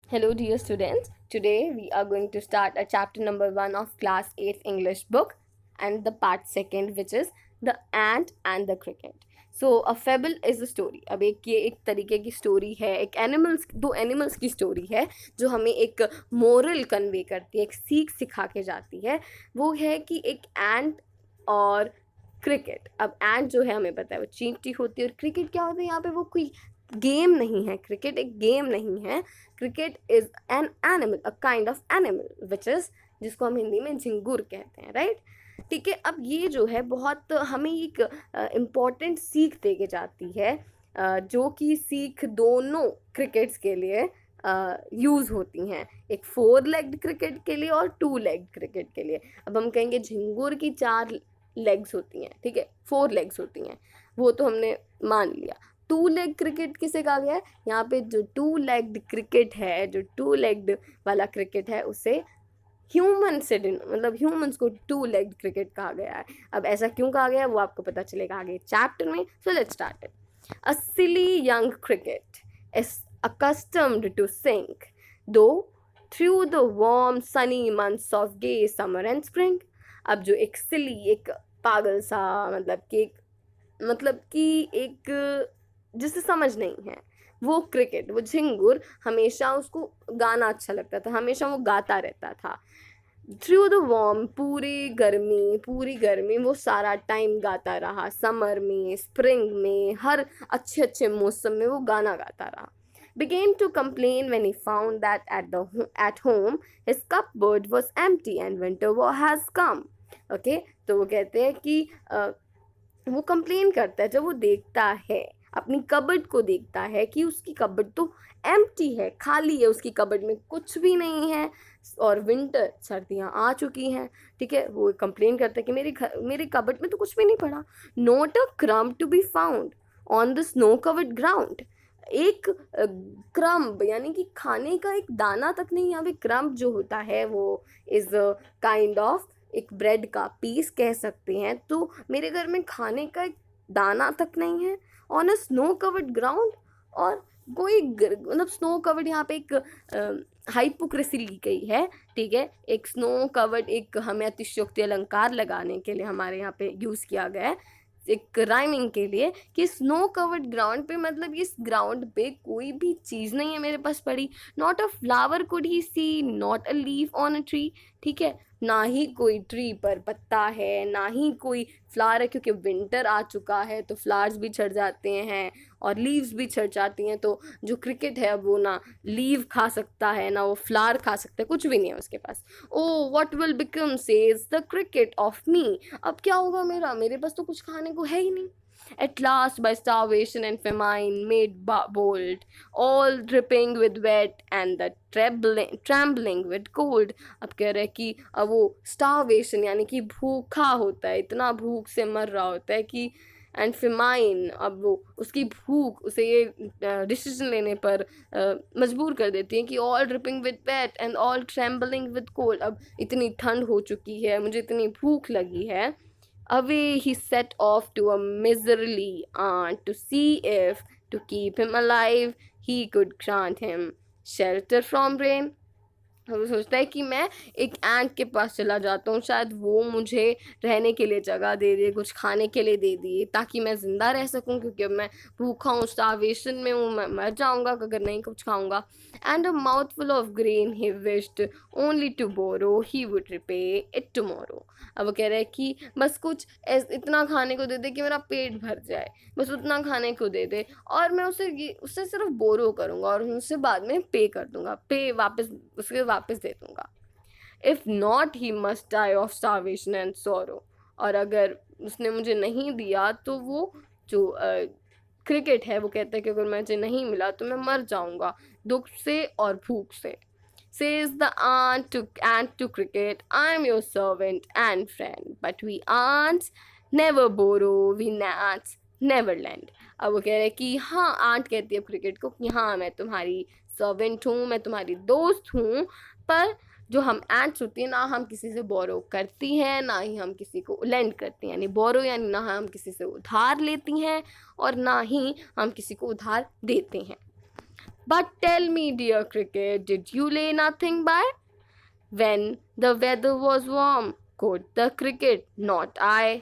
Hello, dear students. Today we are going to start a chapter number 1 of class 8 English book and the part second, which is the ant and the cricket. So a fable is a story. अब एक तरीके की story है, एक दो animals की story है जो हमें एक मोरल कन्वे करती है, एक सीख सिखा के जाती है. वो है कि एक एंट और क्रिकेट. अब एंट जो है हमें पता है वो चींटी होती है, और क्रिकेट क्या होता है यहाँ पे, वो कोई गेम नहीं है. क्रिकेट एक गेम नहीं है. Cricket is an animal, a kind of animal which is, जिसको हम हिंदी में झिंगुर कहते हैं, राइट. ठीक है. अब ये जो है बहुत हमें एक इम्पॉर्टेंट सीख दे के जाती है, जो कि सीख दोनों क्रिकेट्स के लिए यूज़ होती हैं. एक 4 लेग्ड क्रिकेट के लिए और 2 लेग्ड क्रिकेट के लिए. अब हम कहेंगे झिंगुर की 4 लेग्स होती हैं, ठीक है, 4 लेग्स होती हैं, वो तो हमने मान लिया. 2 लेग क्रिकेट किसे कहा गया है यहाँ पे? जो 2 लेग्ड क्रिकेट है, जो 2 लेग्ड वाला क्रिकेट है, उसे ह्यूमन से मतलब ह्यूमंस को 2 लेग्ड क्रिकेट कहा गया है. अब ऐसा क्यों कहा गया है वो आपको पता चलेगा आगे चैप्टर में. So let's start it. A silly young cricket is accustomed to sink, though through the warm sunny months of gay summer and spring. अब जो एक सिली, एक पागल सा, मतलब कि एक जिसे समझ नहीं है, वो क्रिकेट, वो झिंगुर, हमेशा उसको गाना अच्छा लगता था, हमेशा वो गाता रहता था. थ्रू द वॉर्म, पूरी गर्मी वो सारा टाइम गाता रहा. समर में, स्प्रिंग में, हर अच्छे अच्छे मौसम में वो गाना गाता रहा. Began to complain when he found that at home his cupboard was empty and winter has come. Okay, तो वो कहते हैं कि वो कंप्लेन करता है जब वो देखता है, अपनी कबर्ड को देखता है कि उसकी कबर्ड तो एम्प्टी है, खाली है, उसकी कबर्ड में कुछ भी नहीं है, और विंटर, सर्दियाँ आ चुकी हैं. ठीक है, वो कंप्लेन करता है कि मेरे कबर्ड में तो कुछ भी नहीं पड़ा. Not a crumb to be found on the snow covered ground. एक क्रम्ब यानी कि खाने का एक दाना तक नहीं. यहाँ पे क्रम्ब जो होता है वो इज़ काइंड ऑफ एक ब्रेड का पीस कह सकते हैं. तो मेरे घर में खाने का एक दाना तक नहीं है on a snow covered ground. और कोई मतलब स्नो कवर्ड यहाँ पे एक हाइपोक्रेसी ली गई है. ठीक है, एक स्नो कवर्ड एक हमें अतिशयोक्ति अलंकार लगाने के लिए हमारे यहाँ पे यूज़ किया गया है, एक राइमिंग के लिए, कि स्नो कवर्ड ग्राउंड पे, मतलब इस ग्राउंड पे कोई भी चीज़ नहीं है मेरे पास पड़ी. Not a flower could he see, not a leaf on a tree. ठीक है, ना ही कोई ट्री पर पत्ता है, ना ही कोई फ्लावर है, क्योंकि विंटर आ चुका है तो फ्लावर्स भी झड़ जाते हैं और लीव्स भी झड़ जाती हैं. तो जो क्रिकेट है वो ना लीव खा सकता है, ना वो फ्लावर खा सकता है, कुछ भी नहीं है उसके पास. Oh what will become says the cricket of me. अब क्या होगा मेरे पास तो कुछ खाने को है ही नहीं. At last, by starvation and famine, made bold, all dripping with wet and the trembling with cold. अब कह रहे हैं कि अब वो starvation यानी कि भूखा होता है, इतना भूख से मर रहा होता है कि, एंड फेमाइन, अब वो उसकी भूख उसे ये डिसीजन लेने पर मजबूर कर देती है कि all dripping with weight and all trembling with cold. अब इतनी ठंड हो चुकी है, मुझे इतनी भूख लगी है. Away he set off to a miserly aunt to see if, to keep him alive, he could grant him shelter from rain. वो सोचता है कि मैं एक एंट के पास चला जाता हूँ, शायद वो मुझे रहने के लिए जगह दे दे, कुछ खाने के लिए दे दिए, ताकि मैं ज़िंदा रह सकूँ, क्योंकि अब मैं भूखा हूँ, स्टारवेशन में हूँ, मैं मर जाऊँगा अगर नहीं कुछ खाऊँगा. And a mouthful of grain he wished only to borrow, he would repay it tomorrow. अब वो कह रहे हैं कि बस कुछ इतना खाने को दे दे कि मेरा पेट भर जाए, बस उतना खाने को दे दे, और मैं उससे सिर्फ बोरो करूँगा और उससे बाद में पे कर दूँगा, पे वापस दे दूँगा. If not he must die of starvation and sorrow. और अगर उसने मुझे नहीं दिया तो वो जो क्रिकेट है वो कहता है कि अगर मुझे नहीं मिला तो मैं मर जाऊँगा दुख से और भूख से. Says the ant to cricket, I'm your servant and friend, but we ants never borrow, we gnats never lend. अब वो कह रहे हैं कि हाँ, आंट कहती है क्रिकेट को कि हाँ, मैं तुम्हारी सर्वेंट हूँ, मैं तुम्हारी दोस्त हूँ, पर जो हम एंट्स होती हैं ना, हम किसी से बोरो करती हैं, ना ही हम किसी को लेंड करती हैं. यानी बोरो यानी ना हम किसी से उधार लेती हैं और ना ही हम किसी को उधार देते हैं. But tell me, dear cricket, did you lay nothing by? When the weather was warm, quoth the cricket, not I.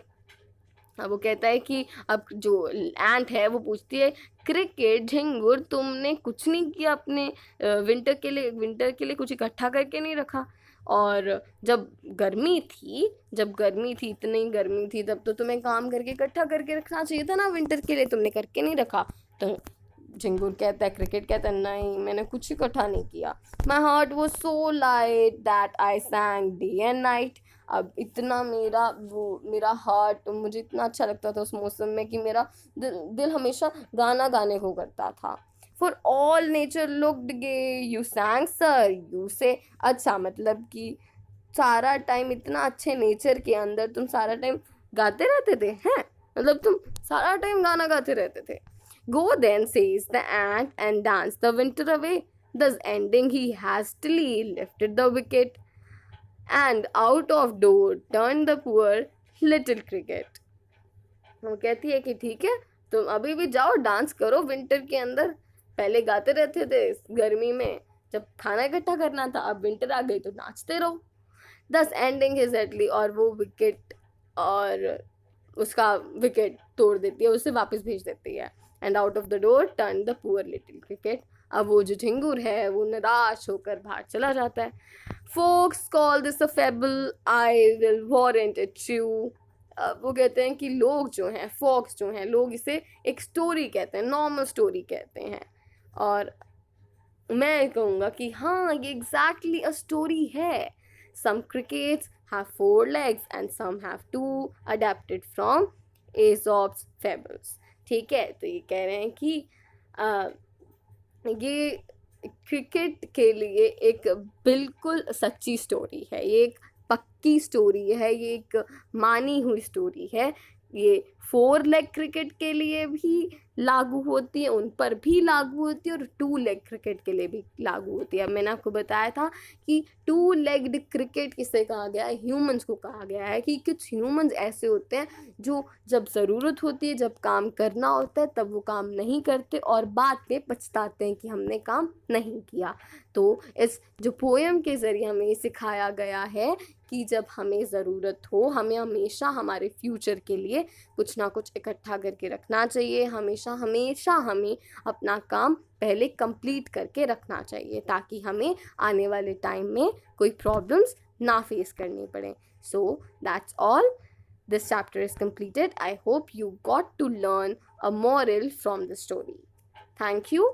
अब वो कहता है कि अब जो एंट है वो पूछती है, क्रिकेट झिंगुर तुमने कुछ नहीं किया अपने विंटर के लिए कुछ इकट्ठा करके नहीं रखा। और जब गर्मी थी इतनी गर्मी थी तब तो तुम्हें काम करके इकट्ठा करके रखना चाहिए था ना, विंटर के लिए तुमने करके नहीं रखा। तो झिंगुर कहता है, क्रिकेट कहता है, नहीं मैंने कुछ इकट्ठा नहीं किया। My heart was so light that I सैंग day and night. अब इतना मेरा हार्ट, मुझे इतना अच्छा लगता था उस मौसम में कि मेरा दिल हमेशा गाना गाने को करता था। For all nature looked gay you sang sir you say. अच्छा, मतलब कि सारा टाइम इतना अच्छे नेचर के अंदर तुम सारा टाइम गाते रहते थे हैं, मतलब तुम सारा टाइम गाना गाते रहते थे। Go then, says the ant, and danced the winter away. Thus ending, he hastily lifted the wicket, and out of door turned the poor little cricket. वो कहती है कि ठीक है, तुम अभी भी जाओ डांस करो विंटर के अंदर। पहले गाते रहते थे गर्मी में जब खाना इकट्ठा करना था, अब विंटर आ गई तो नाचते रहो। दस एंडिंग हिज एटली, और वो विकेट और उसका विकेट तोड़ देती है, उसे वापस भेज देती है। And out of the door turn the poor little cricket. अब वो जो झिंगुर है वो निराश होकर बाहर चला जाता है। Folks call this a fable, I will warrant it true. वो कहते हैं कि लोग जो हैं, फोक्स जो हैं, लोग इसे एक स्टोरी कहते हैं, नॉर्मल स्टोरी कहते हैं। और मैं कहूँगा कि हाँ, ये एग्जैक्टली अ स्टोरी है। सम crickets have four legs and some have two, adapted from Aesop's fables। ठीक है, तो ये कह रहे हैं कि ये क्रिकेट के लिए एक बिल्कुल सच्ची स्टोरी है, ये एक पक्की स्टोरी है, ये एक मानी हुई स्टोरी है। ये 4 लेग क्रिकेट के लिए भी लागू होती है, उन पर भी लागू होती है, और 2 लेग क्रिकेट के लिए भी लागू होती है। अब मैंने आपको बताया था कि 2 लेग्ड क्रिकेट किसे कहा गया है, ह्यूमंस को कहा गया है कि कुछ ह्यूमंस ऐसे होते हैं जो जब ज़रूरत होती है, जब काम करना होता है तब वो काम नहीं करते और बाद में पछताते हैं कि हमने काम नहीं किया। तो इस जो पोएम के ज़रिए हमें सिखाया गया है कि जब हमें ज़रूरत हो, हमें हमेशा हमारे फ्यूचर के लिए कुछ ना कुछ इकट्ठा करके रखना चाहिए। हमेशा हमें अपना काम पहले कंप्लीट करके रखना चाहिए ताकि हमें आने वाले टाइम में कोई प्रॉब्लम्स ना फेस करनी पड़े। So that's all, this chapter is completed. I hope you got to learn a moral from the story. Thank you.